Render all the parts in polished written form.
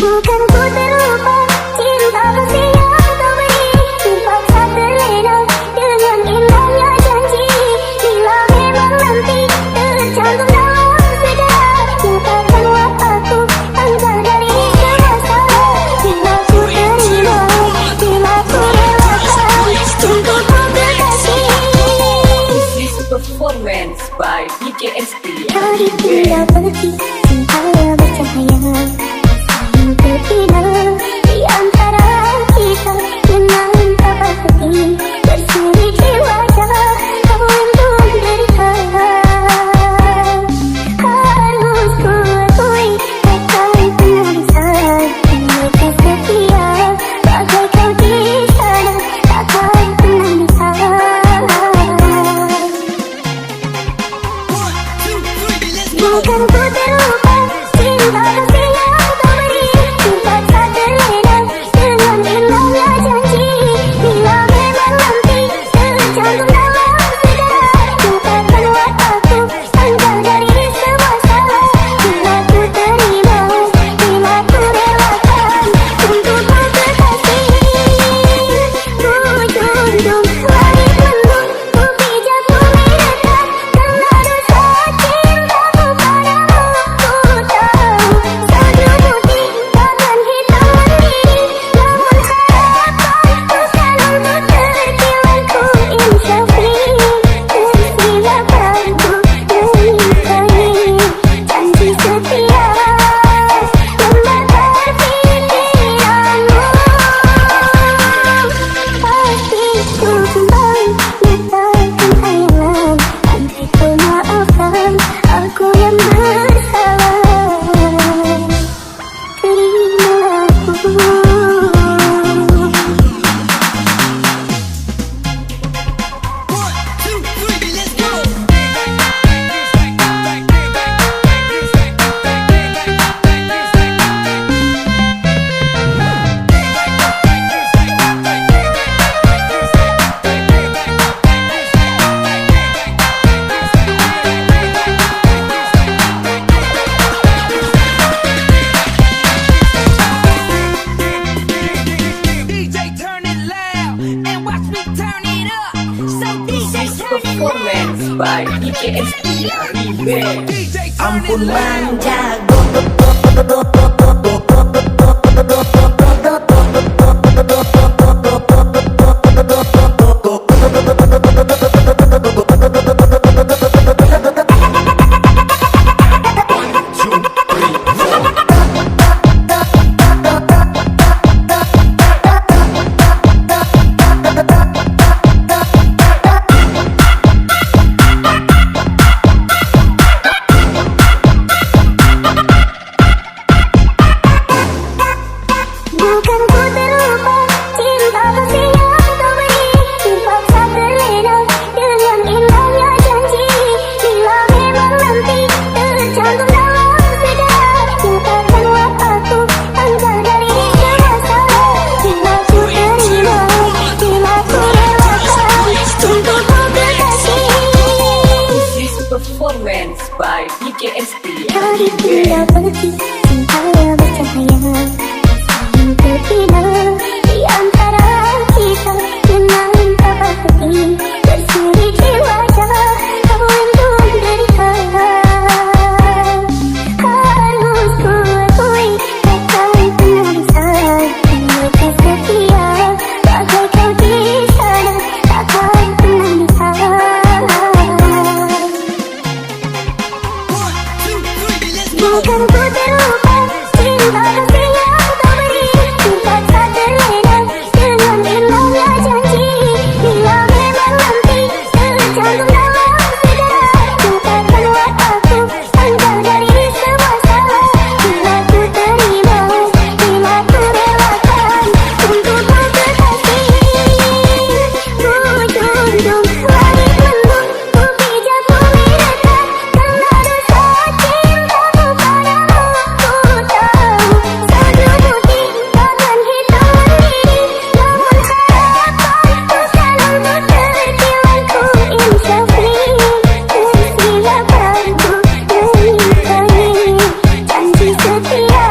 Bukan ku terlupa cinta kasih yang kau beri, terpaksa terlena dengan indahnya janji. Bila memang nanti tercantum dalam sejarah, nyatakan wataku engkau dari semua salah. Bila ku terima, bila ku relakan untuk ku kekasih. This is a performance by DJSD Hari tinggal pergi, cintanya bercahaya, yang terpinang di antara kita. Dengan kapal peti berseri di wajah kau yang menderita. Harus ku akui takkan pernah bisa melekat setia, bagai kau di sana takkan pernah bisa. Bukan ku terlupa cinta kasih yang kau beri, terpaksa terlena dengan indahnya janji. Bila memang nanti tercantum dalam sejarah, nyatakan wataku engkau dari semua salah. Bila ku terima, bila ku relakan untuk ku kekasih. Ku junjung langit mendung, ku pijak bumi dekat, karena dosa cintaku padamu. Ku tahu salju putih takkan hitam mendidih, namun harapanku selalu terkilanku insafi. Persilakanku menikahi janji setia, membakar pikiranmu. Pasti ku kembali nyatakan hayalan, andai kau maafkan aku yang bersalah. Terimalah aku. DJ turn it loud and watch me turn it up. So DJ This is a turn it performance by DJSD TEAM Ampun Jago. Bukan ku terlupa cinta kasih yang kau beri, terpaksa terlena dengan indahnya janji. Bila memang nanti tercantum dalam sejarah, nyatakan wataku engkau dari semua salah. Bila ku terima, bila ku relakan untuk ku kekasih. This is a performance by DJSD Hari tinggal pergi, cintanya bercahaya, yang terpinang di antara kita. Dengan kapal peti berseri di wajah kau yang menderita. Harus ku akui takkan pernah bisa melekat setia, bagai kau di sana takkan pernah bisa. Bukan ku terlupa cinta kasih yang kau beri, terpaksa terlena dengan indahnya janji. Bila memang nanti tercantum dalam sejarah, nyatakan wataku engkau dari semua salah. Bila ku terima, bila ku relakan untuk ku kekasih. Ku junjung langit mendung, ku pijak bumi dekat, karena dosa cintaku padamu. Ku tahu salju putih takkan hitam mendidih, namun harapanku selalu terkilanku insafi. Persilakanku menikahi janji setia,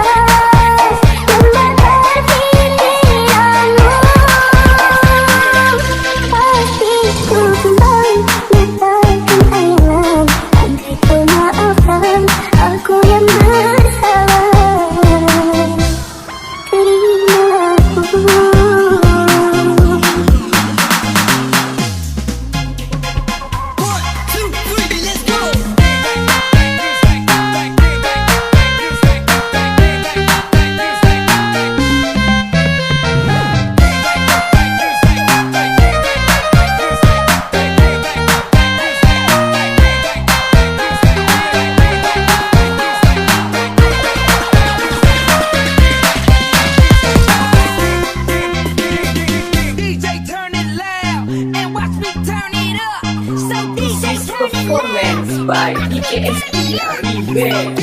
by DJSD TEAM.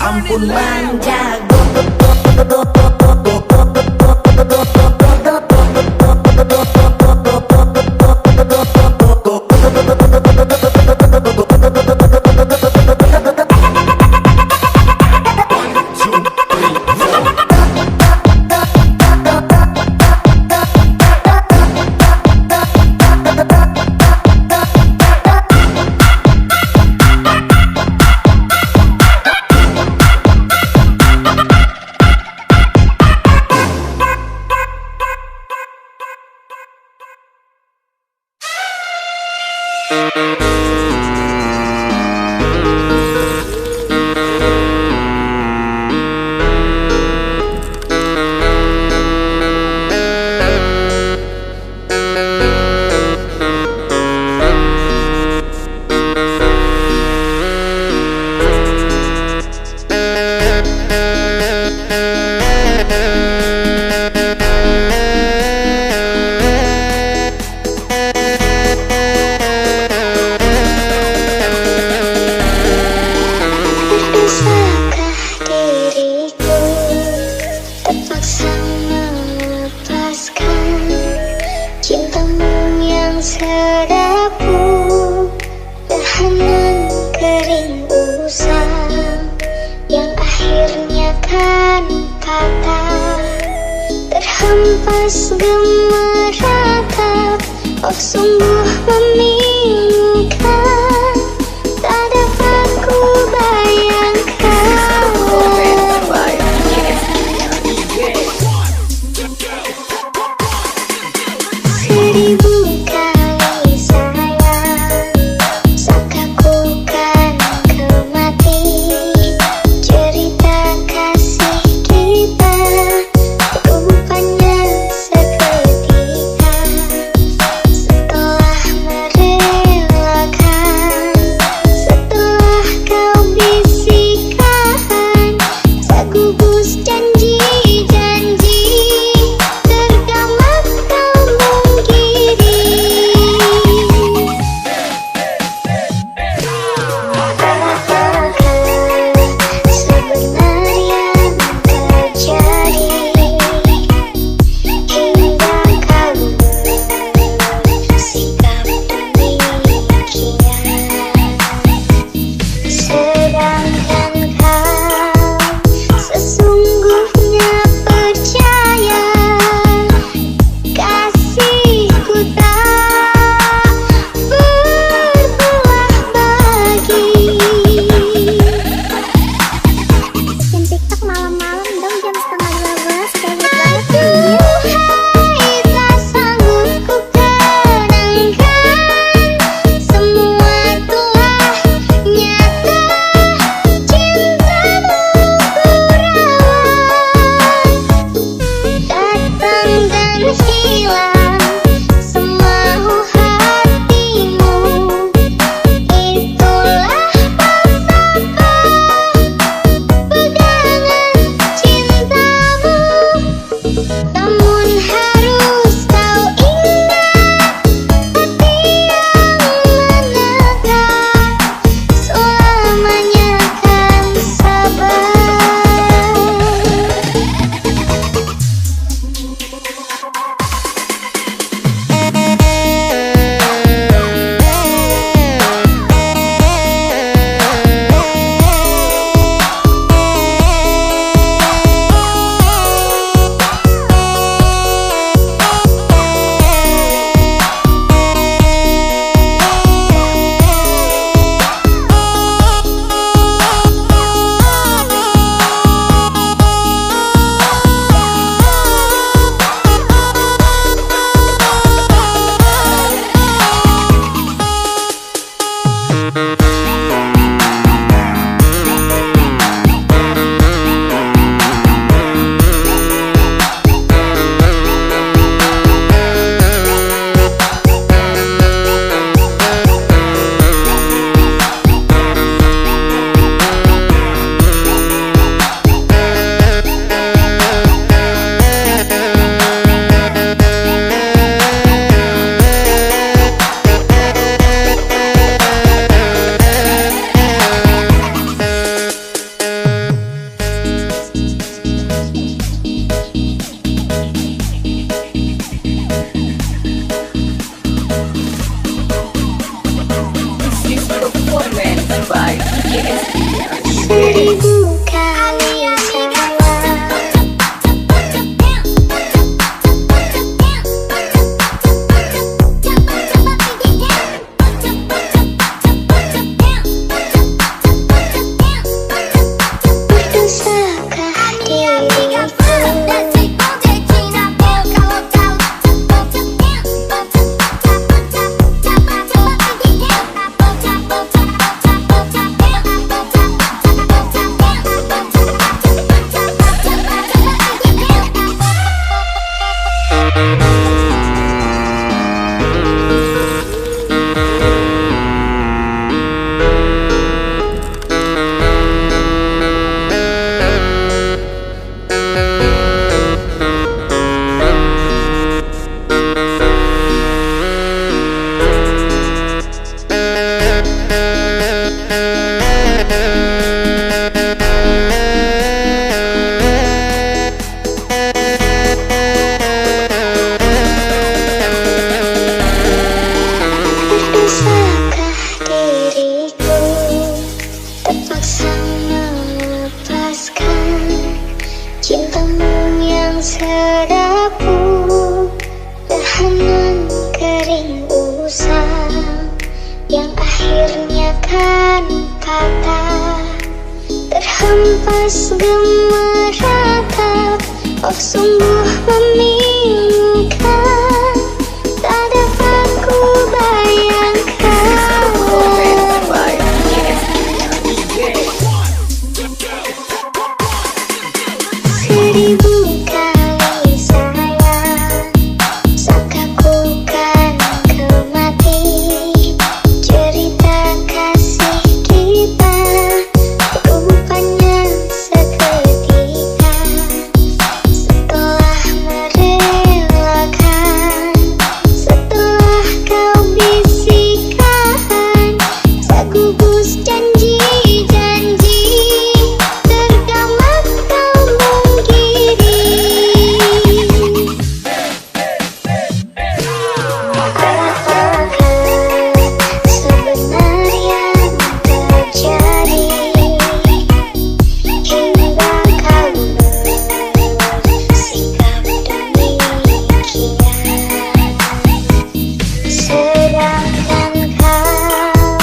Ampun manja terhempas gemeratap. Oh sungguh membingungkan, tak dapat ku bayangkan. Seribu kali sayang, sangka ku kan kau mati. Cerita kasih kita rupanya seketika setelah mereka panas gemerlap, oh sungguh memilukan, tak dapat ku bayangkan. Seribu kali sayang, sangka ku kan kau mati. Cerita kasih kita rupanya seketika. Setelah merelakan, setelah kau bisikan, segugus janji-janji, tergamak kau mengkiri. Apakah sebenarnya terjadi hingga kau bersikap demikian? Sedangkan kau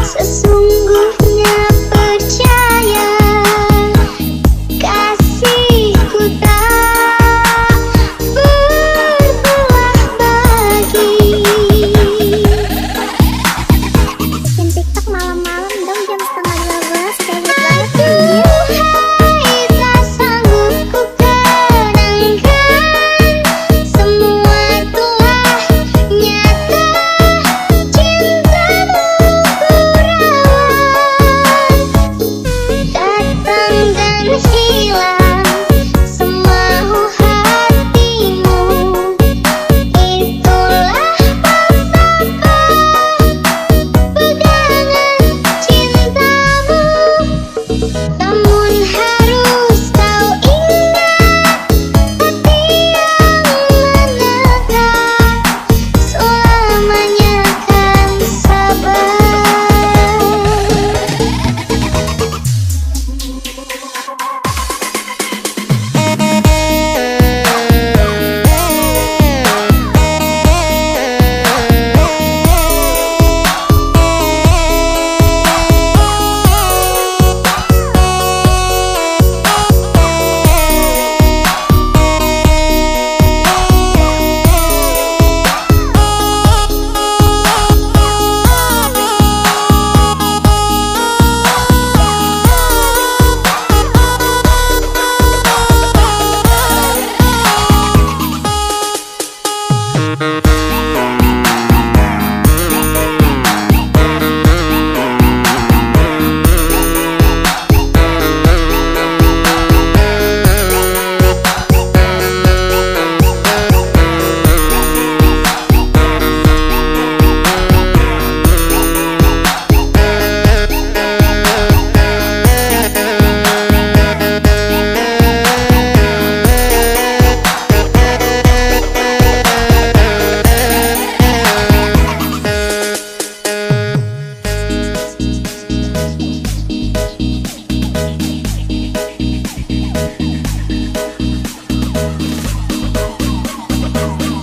sesungguhnya percaya kasihku tak berbelah bagi. Bikin TikTok malam-malam dong jam setengah 12, kayak banget anjir. Hai, tak sanggup ku kenangkan, semua telah nyata, cintamu ku rawat. Datang dan hilang semau hatimu, itulah falsafah pegangan cintamu. Namun harus kau ingat, hati yang menegak selamanya kan sabar.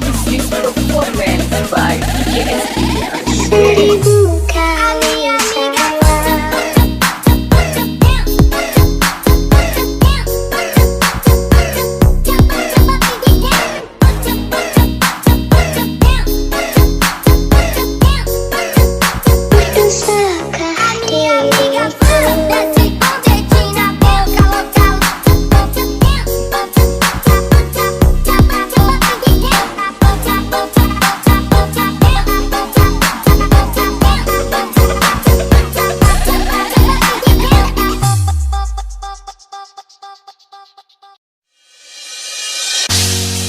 This is performance by DJSD. Seribu kali sayang, berdosakah diriku?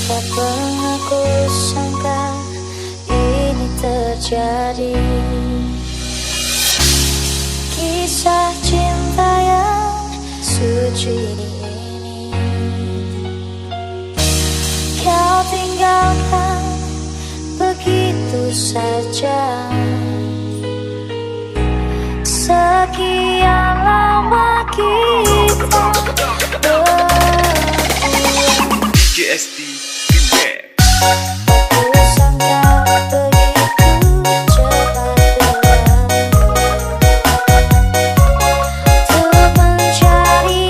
Tak pernah ku sangka ini terjadi, kisah cinta yang suci ini. Kau tinggalkan begitu saja, sekian lama kita berdua. DJSD Remix. Ku sangka begitu cepat berlalu, untuk mencari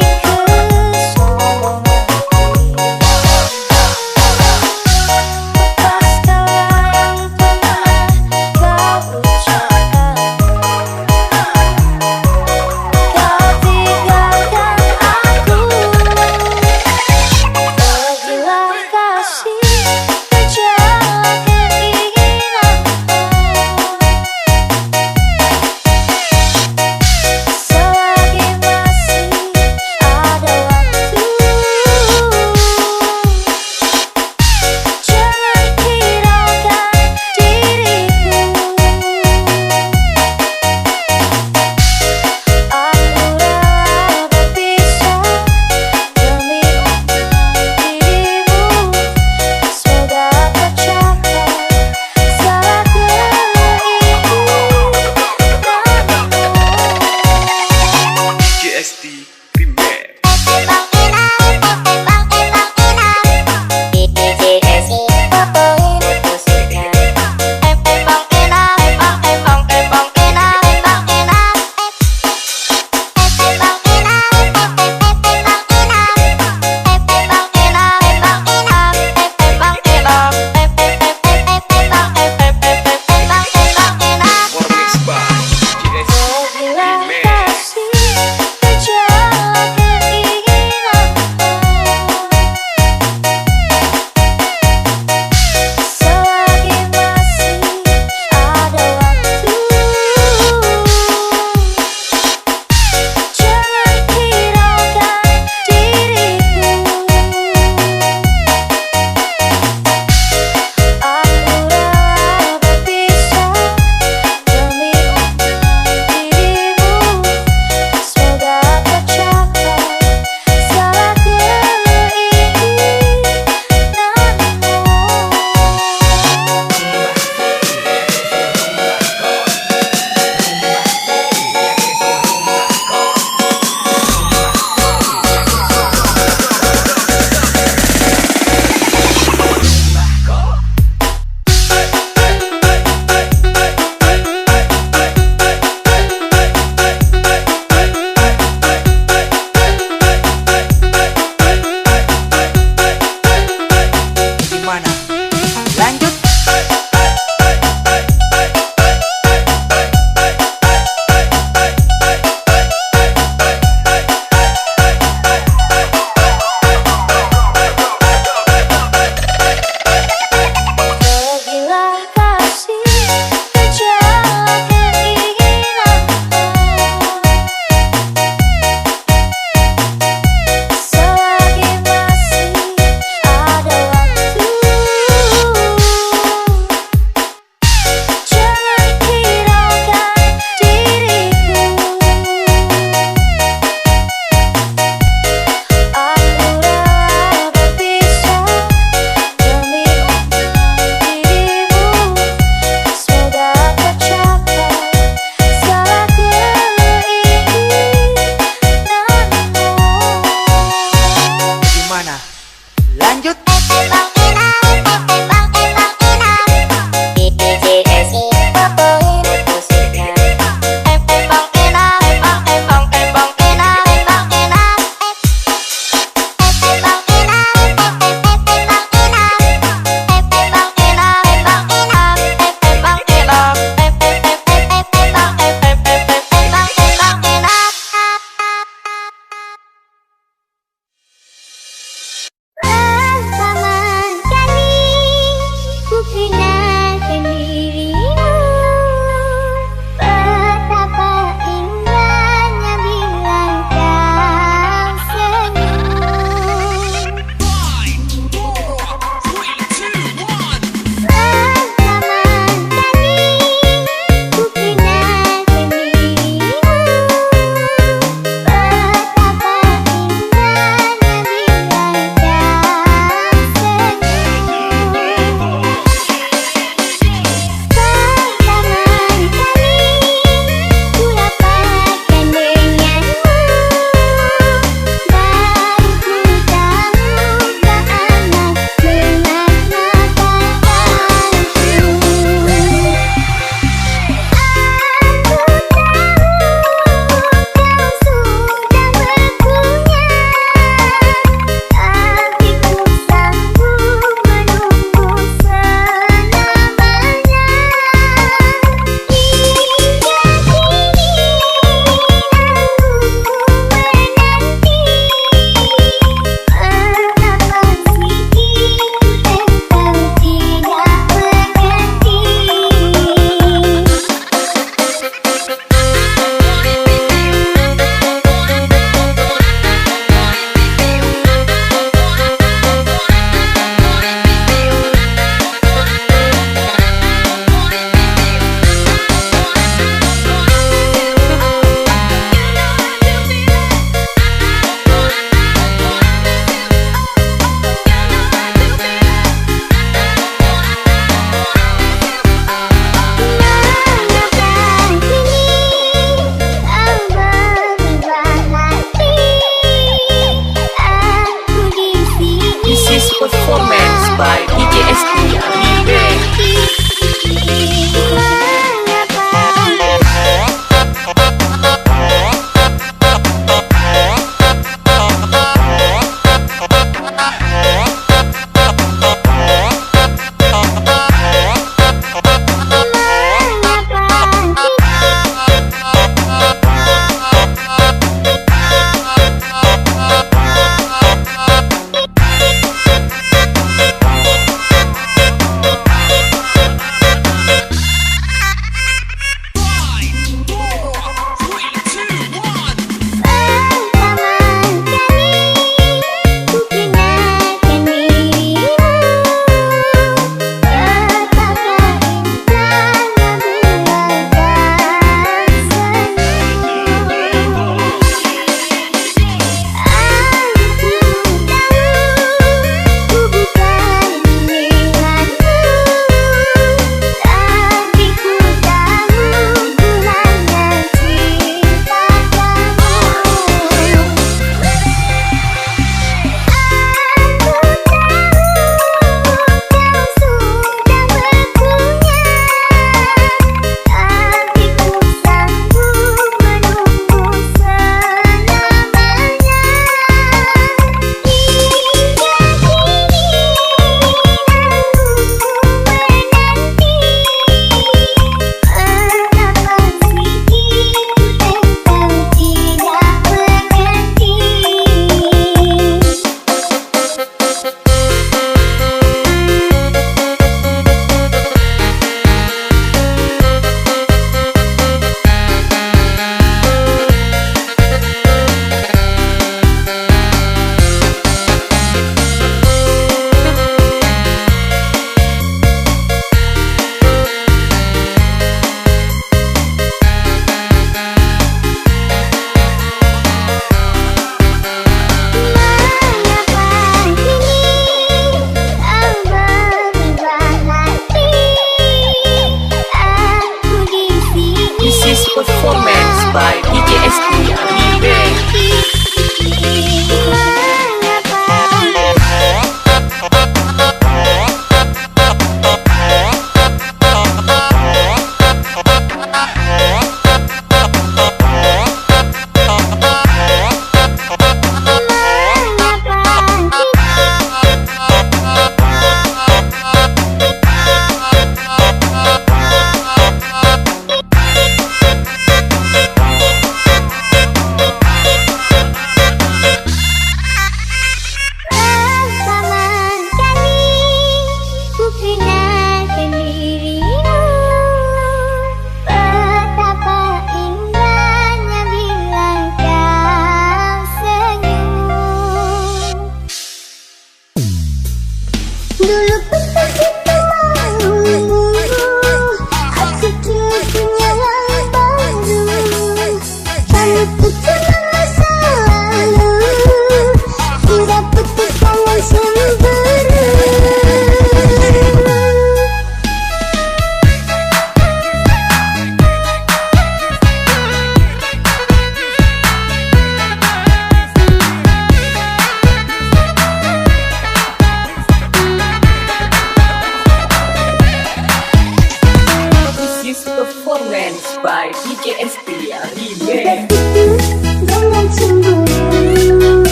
is performance by DJSD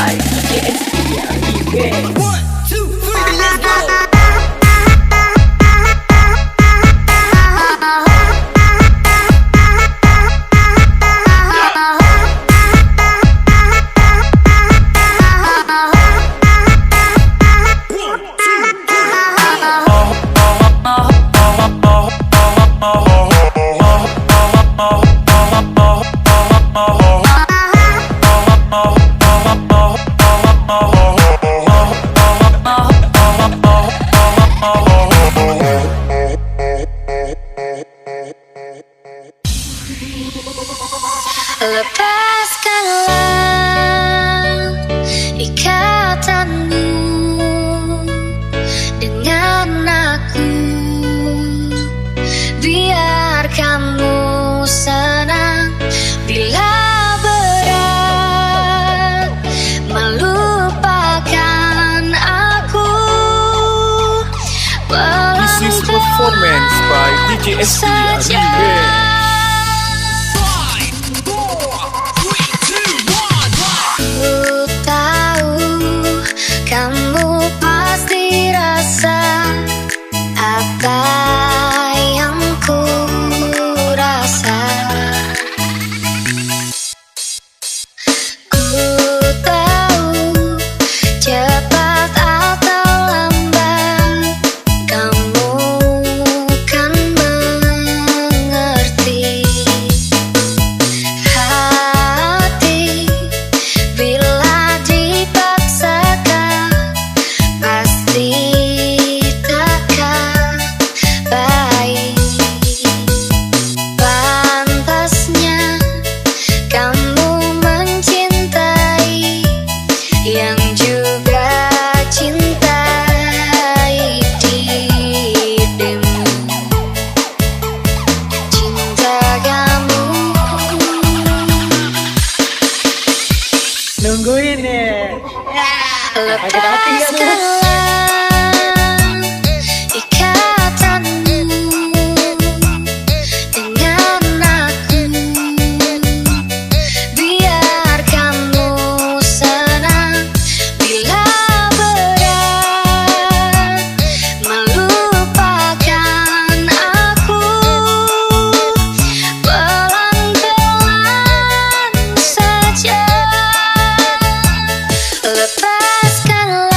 by DJSD Remix. 1, 2, 3, let's go. Lepaskanlah ikatanmu dengan aku, biar kamu senang bila berat melupakan aku. This is performance by DJSD Remix. Ku tahu kamu pasti rasa apa yang ku rasa. Ku tahu cepat atau lambat kamu kan mengerti. Hati bila dipaksakan pasti takkan baik. Pantasnya kamu mencintai yang juga cintai dirimu. Cinta kamu Nungguin nih. lepaskanlah ikatanmu dengan aku, biar kamu senang bila berat melupakan aku. Pelan-pelan saja lepaskanlah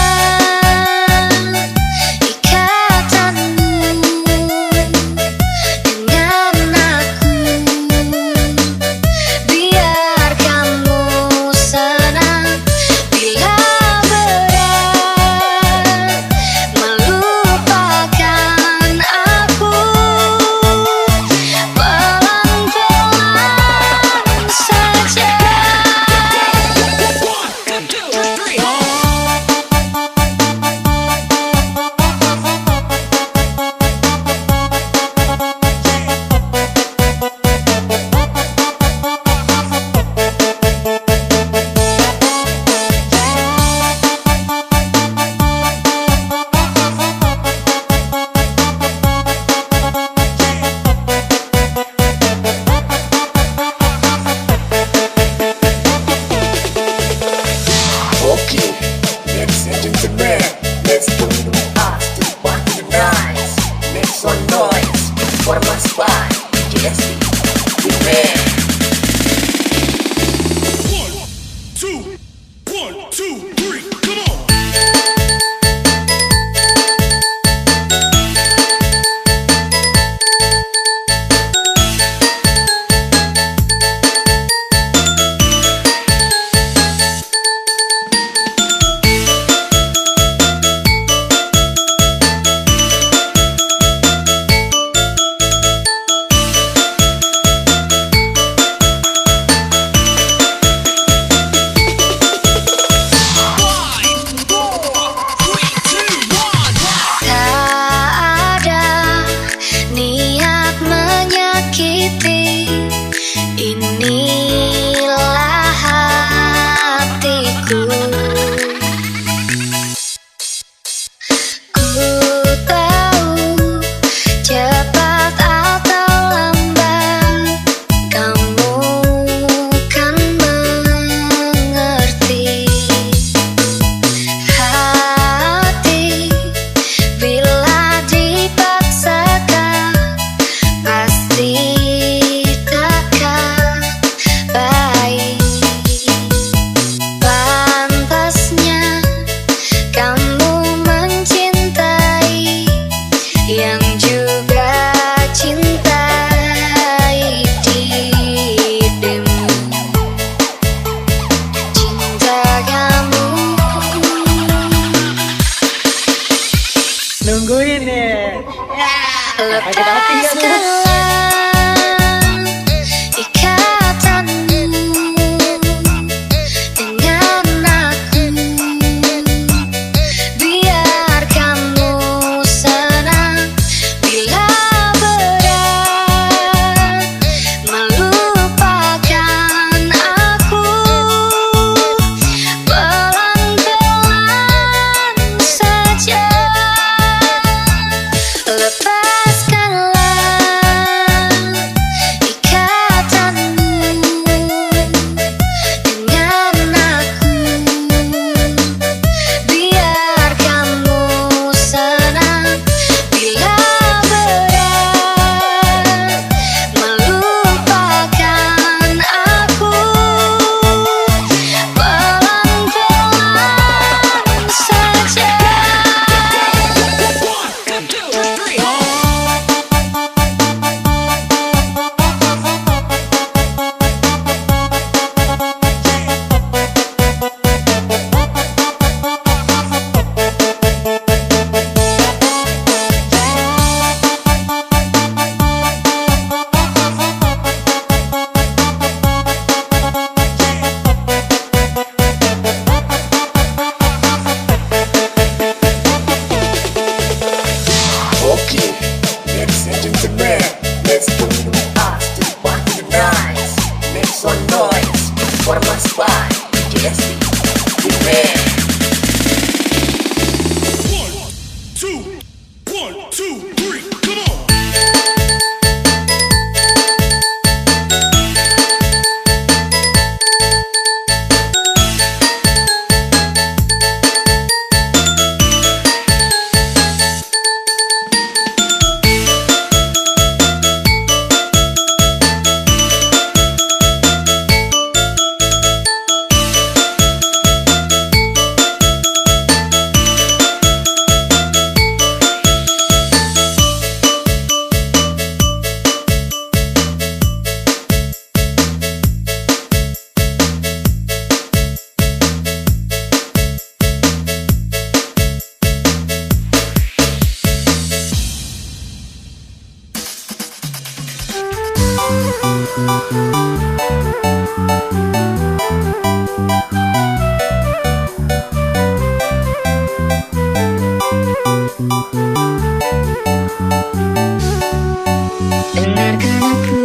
Dengarkan aku,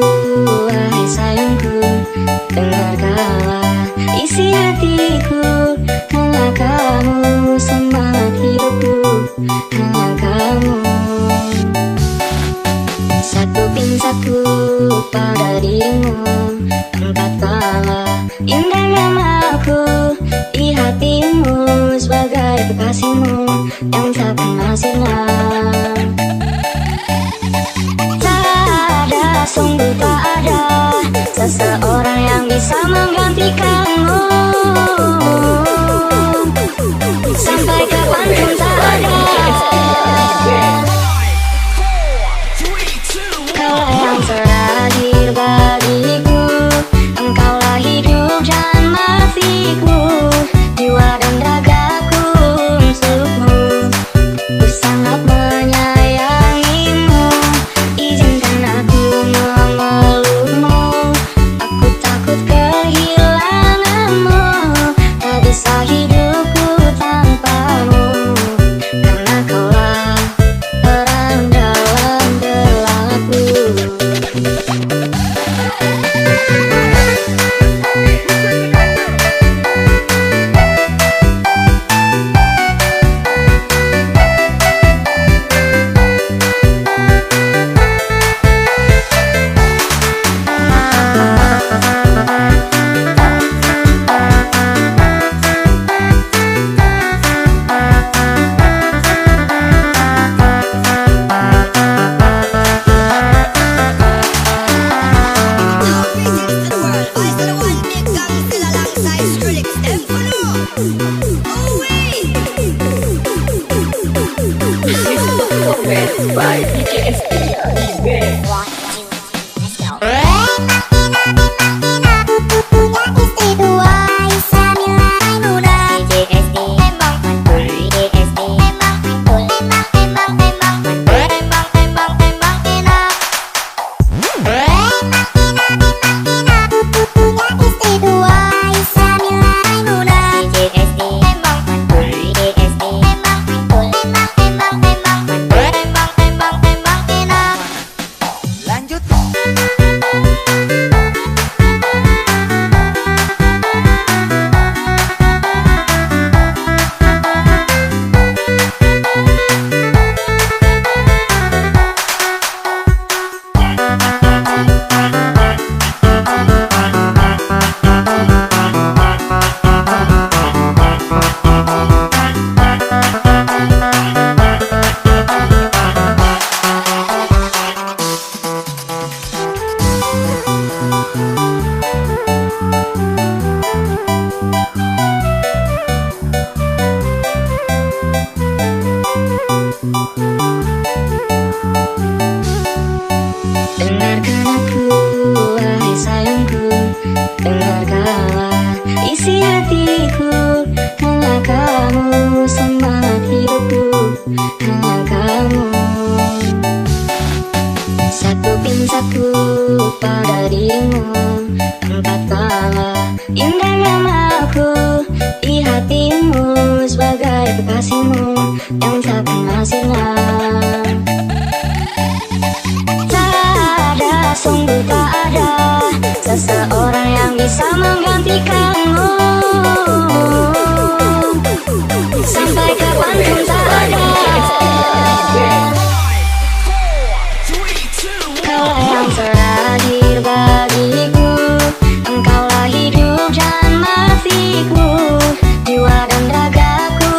wahai sayangku, dengarkanlah isi hatiku. Hanya kamu semangat hidupku, hanya kamu. Satu pinsatku pada dirimu, angkatlah indahnya namaku di hatimu sebagai kekasihmu yang tak pernah silam. Sungguh tak ada seseorang yang bisa menggantikanmu. Sampai kapanpun tak ada. Kaulah yang terakhir bagiku, engkaulah hidup dan matiku, jiwa dan ragaku untukmu. Ku sangat menyayangimu, izinkan aku memelukmu. Aku takut kehilanganmu. isi hatiku. Hanya kamu semangat hidupku, hanya kamu. Satu pintaku pada dirimu, entah kalah indahnya aku di hatimu sebagai kekasihmu yang tak pernah sinar. Tak ada, sungguh tak ada seseorang yang bisa menggantikanmu. Sampai kapanpun tak ada. Kaulah yang terakhir bagiku, engkaulah hidup dan matiku, jiwa dan ragaku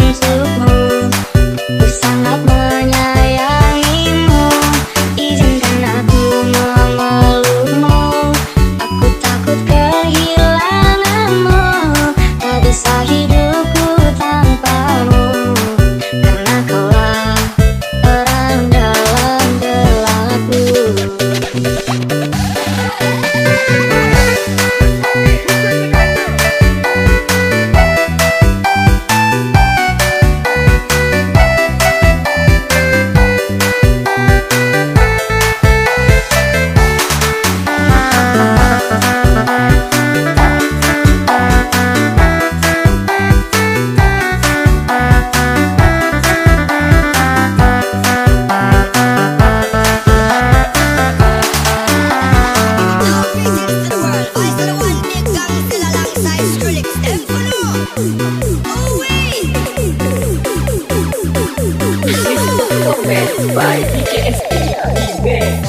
untukmu. Ku sangat menyayangimu, izinkan aku memelukmu. Aku takut kehilanganmu, tak bisa hidupku tanpamu. Karena kaulah orang dalam gelapku. Performance by DJSD TEAM.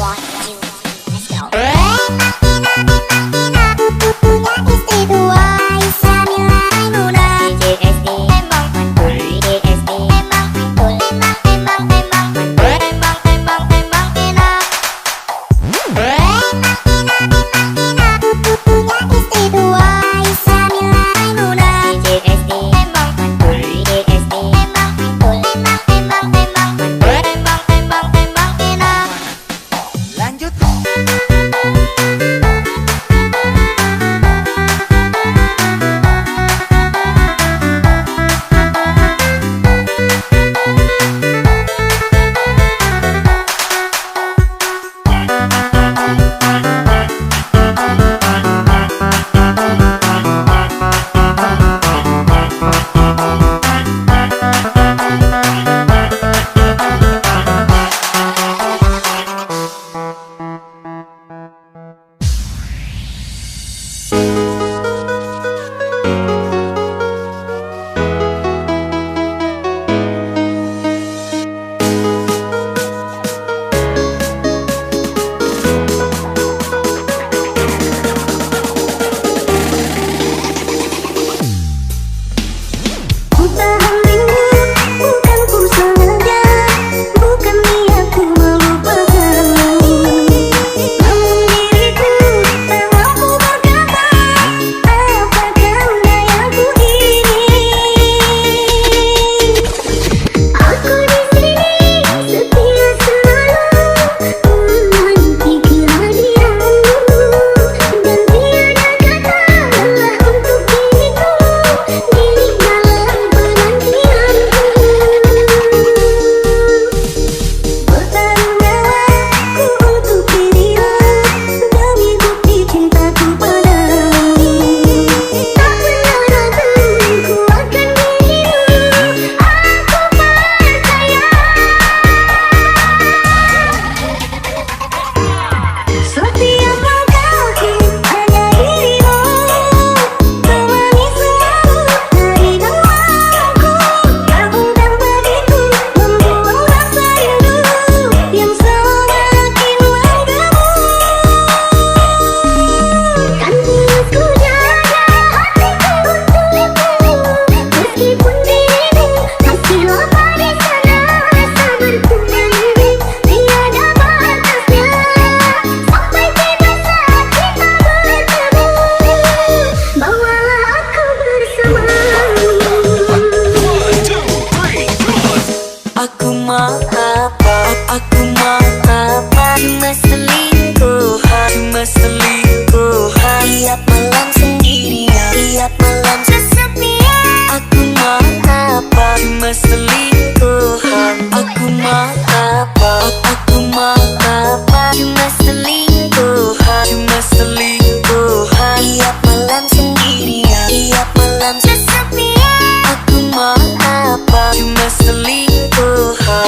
malam kesepian. Aku mau apa? Cuma selingkuhan. Aku mau apa? Aku mau apa? Cuma selingkuhan. Cuma selingkuhan. Tiap malam sendirian. Tiap malam kesepian. Aku mau apa? Cuma selingkuhan.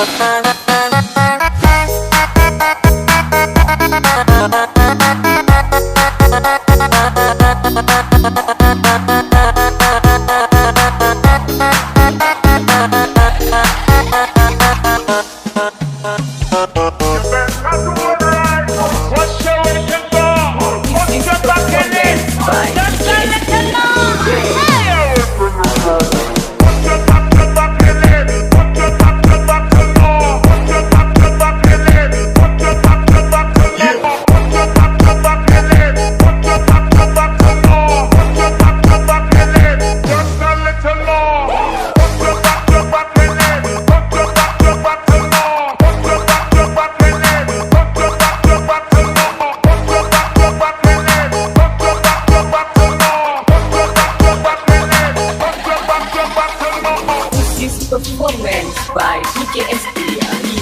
Performance by DJSD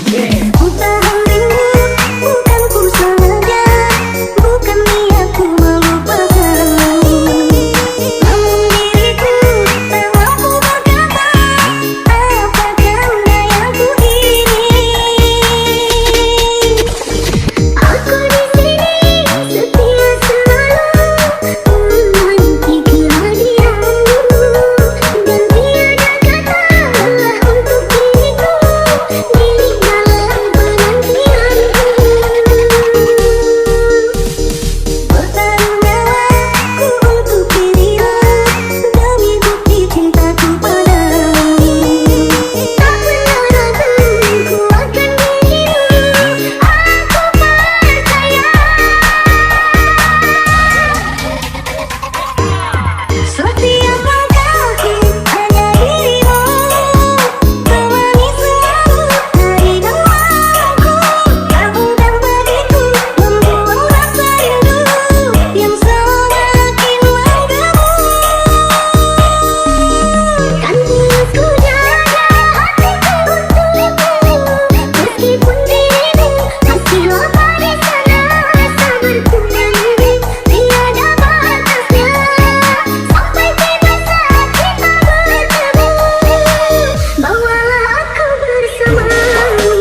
TEAM. Ku tahan rindu, bukan ku sengaja, bukan niatku melupakanmu. Namun diriku tak mampu berkata, apakah dayaku ini. Aku di sini setia selalu menanti kehadiranmu, dan tiada kata lelah untuk diriku di dalam penantianku. Bertaruh nyawaku untuk dirimu demi bukti cintaku padamu. Tak pernah ragu ku akan dirimu, aku percaya. Setiap langkahku hanya dirimu, temani selalu hari dan malamku. Kamu dan bagiku membuang rasa rindu yang semakin menggemu. Kan tulus ku jaga hatiku untukmu, meskipun dirimu masih lupa di sana. Rasa berkurangi tiada batasnya, sampai tiba saat kita bertemu. Bawalah aku bersamamu.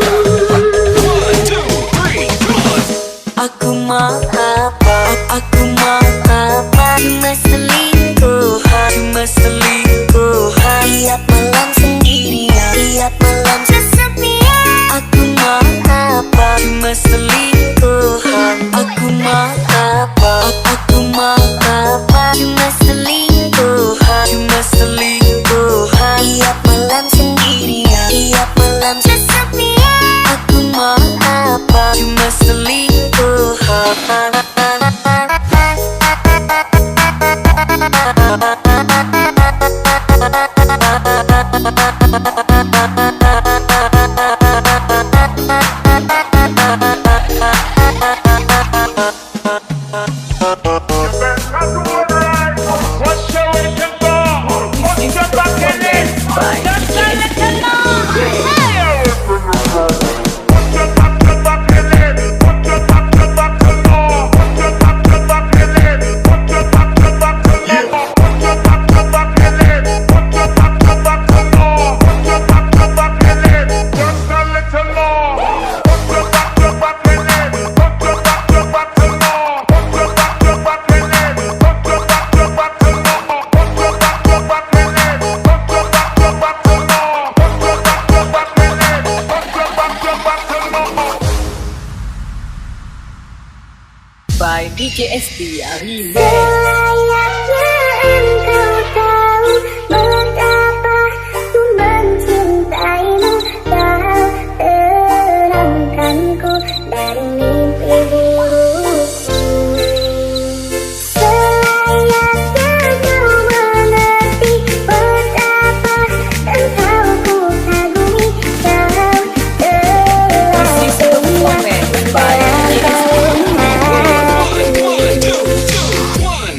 Aku mau apa? Aku mau apa? Cuma selingkuhan. Cuma selingkuhan. Tiap malam sendirian. Tiap malam kesepian. Aku mau apa? Cuma selingkuhan. Aku mau apa? Aku mau apa? Cuma selingkuhan. Cuma selingkuhan. Tiap malam sendirian. Tiap malam kesepian. Aku mau apa? Cuma selingkuhan. by DJSD TEAM. Layaknya engkau tahu betapa ku mencintaimu, kau terangkanku dari mimpi burukku. Selayaknya kau mengerti betapa engkau ku kagumi, kau This is the performance by DJSD TEAM.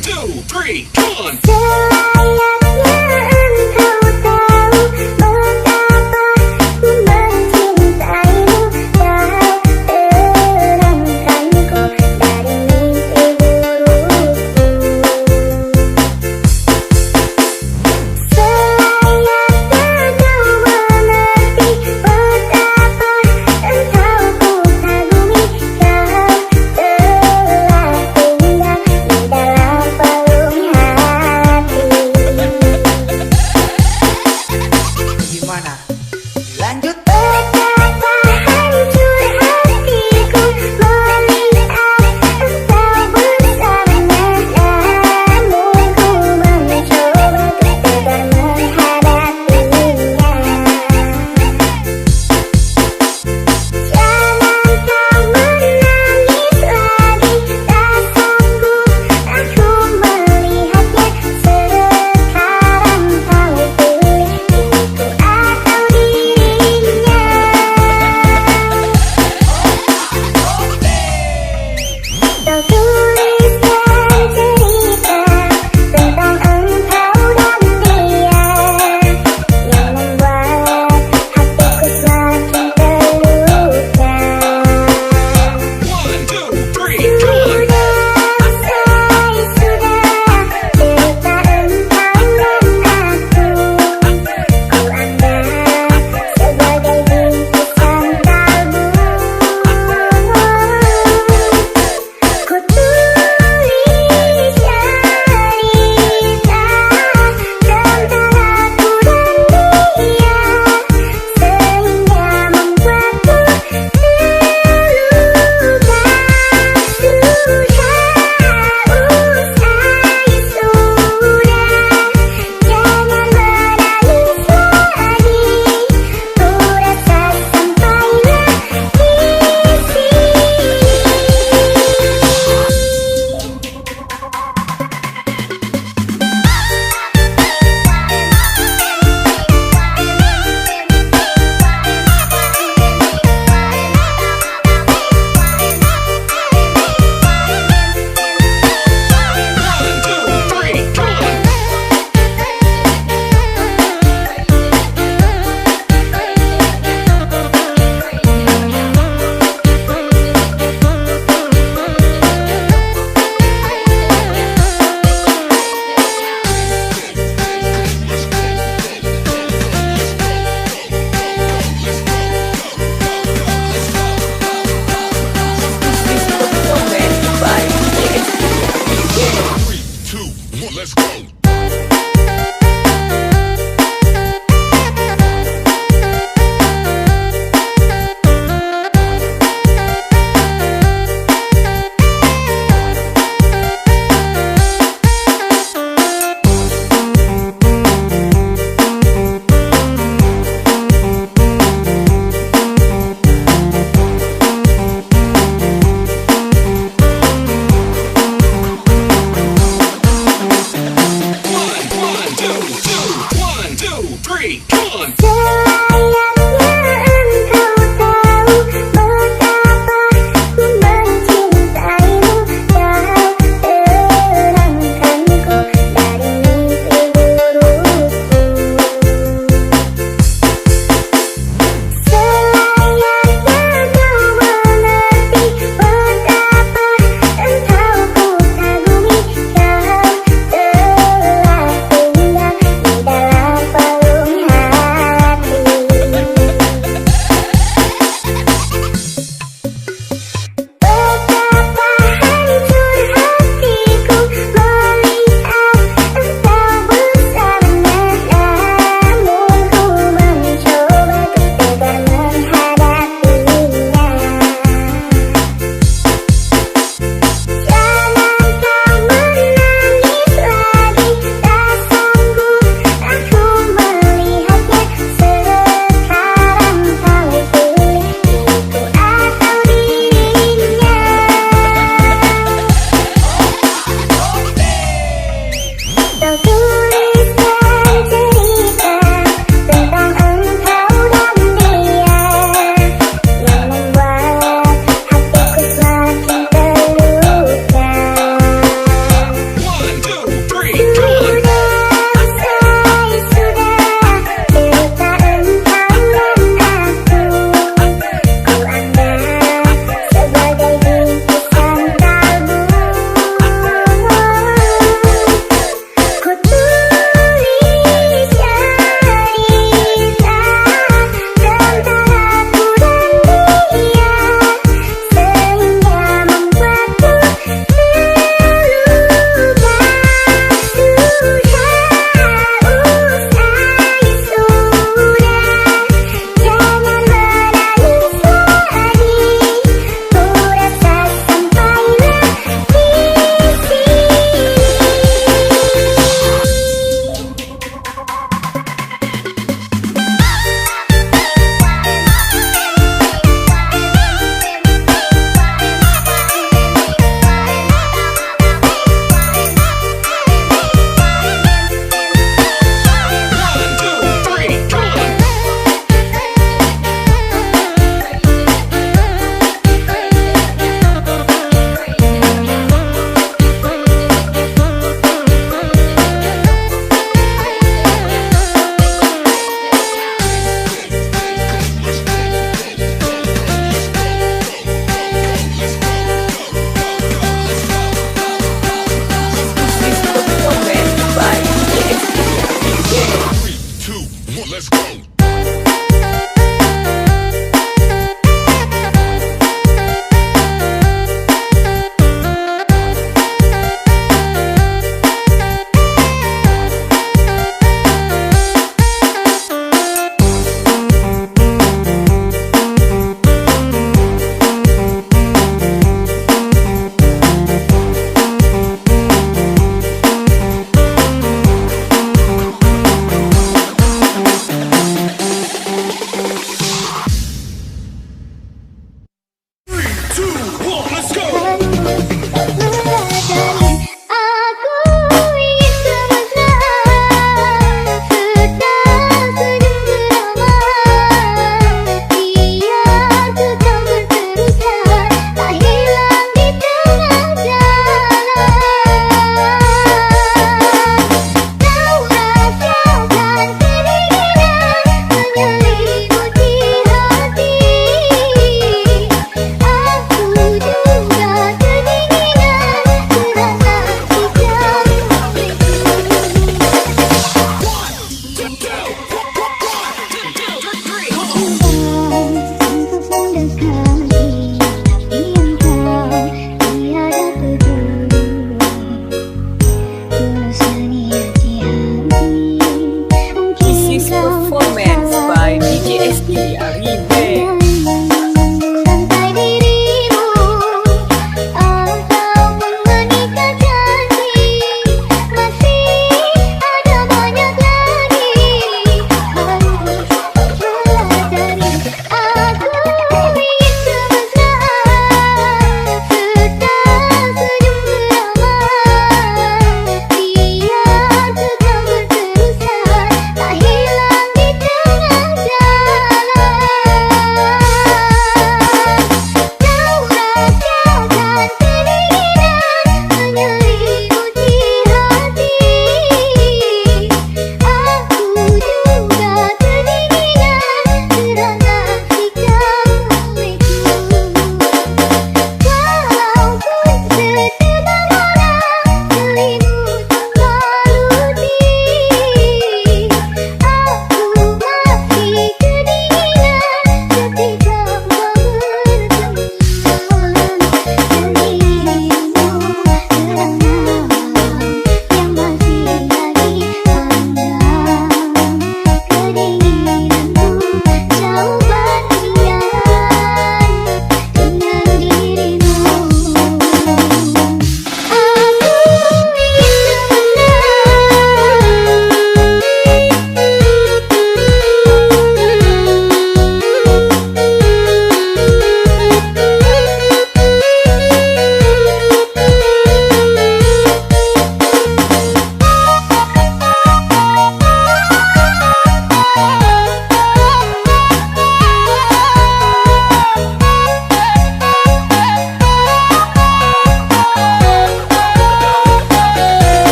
let's go.